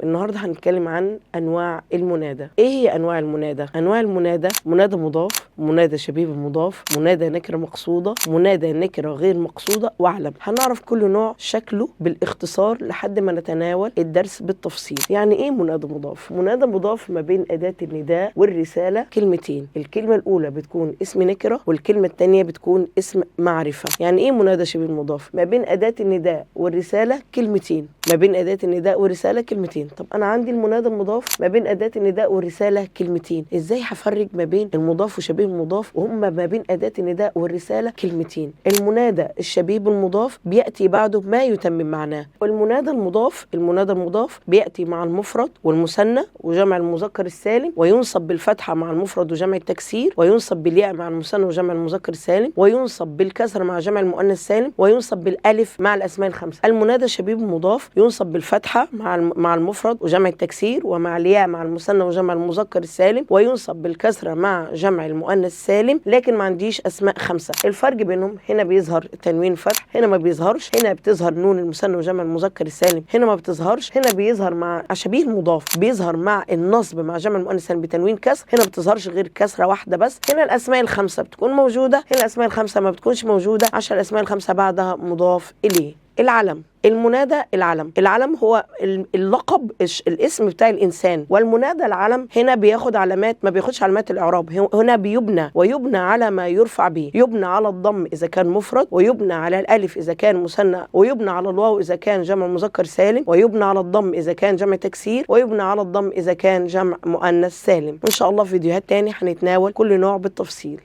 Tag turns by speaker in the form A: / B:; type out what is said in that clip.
A: النهارده هنتكلم عن انواع المنادى. ايه هي انواع المنادى؟ انواع المنادى: منادى مضاف، منادى شبيه بالمضاف، منادى نكره مقصوده، منادى نكره غير مقصوده، واعلم. هنعرف كل نوع شكله بالاختصار لحد ما نتناول الدرس بالتفصيل. يعني ايه منادى مضاف؟ منادى مضاف ما بين اداه النداء والرساله كلمتين، الكلمه الاولى بتكون اسم نكره والكلمه الثانيه بتكون اسم معرفه. يعني ايه منادى شبيه بالمضاف؟ ما بين اداه النداء والرساله كلمتين، ما بين اداه النداء والرساله كلمتين. طب انا عندي المنادى المضاف ما بين اداه النداء والرساله كلمتين، ازاي هفرق ما بين المضاف وشبيه المضاف وهم ما بين اداه النداء والرساله كلمتين؟ المنادى الشبيه بالمضاف بياتي بعده ما يتمم معناه، والمنادى المضاف بياتي مع المفرد والمثنى وجمع المذكر السالم، وينصب بالفتحه مع المفرد وجمع التكسير، وينصب بالياء مع المثنى وجمع المذكر السالم، وينصب بالكسر مع جمع المؤنث السالم، وينصب بالالف مع الاسماء الخمسه. المنادى الشبيه بالمضاف ينصب بالفتحه مع المفرد وجمع التكسير، ومع الياء مع المثنى وجمع المذكر السالم، وينصب بالكسره مع جمع المؤنث السالم، لكن ما عنديش اسماء خمسه. الفرق بينهم: هنا بيظهر تنوين فتح، هنا ما بيظهرش، هنا بتظهر نون المثنى وجمع المذكر السالم، هنا ما بتظهرش، هنا بيظهر مع شبيه المضاف بيظهر مع النصب مع جمع المؤنث السالم بتنوين كسر، هنا ما بتظهرش غير كسره واحده بس. هنا الاسماء الخمسه بتكون موجوده، هنا الاسماء الخمسه ما بتكونش موجوده عشان الاسماء الخمسه بعدها مضاف اليه. العلم: المنادى العلم هو اللقب، الاسم بتاع الانسان، والمنادى العلم هنا بياخد علامات، ما بياخدش علامات الاعراب، هنا بيبنى، ويبنى على ما يرفع به، يبنى على الضم اذا كان مفرد، ويبنى على الالف اذا كان مثنى، ويبنى على الواو اذا كان جمع مذكر سالم، ويبنى على الضم اذا كان جمع تكسير، ويبنى على الضم اذا كان جمع مؤنث سالم. ان شاء الله في فيديوهات تاني هنتناول كل نوع بالتفصيل.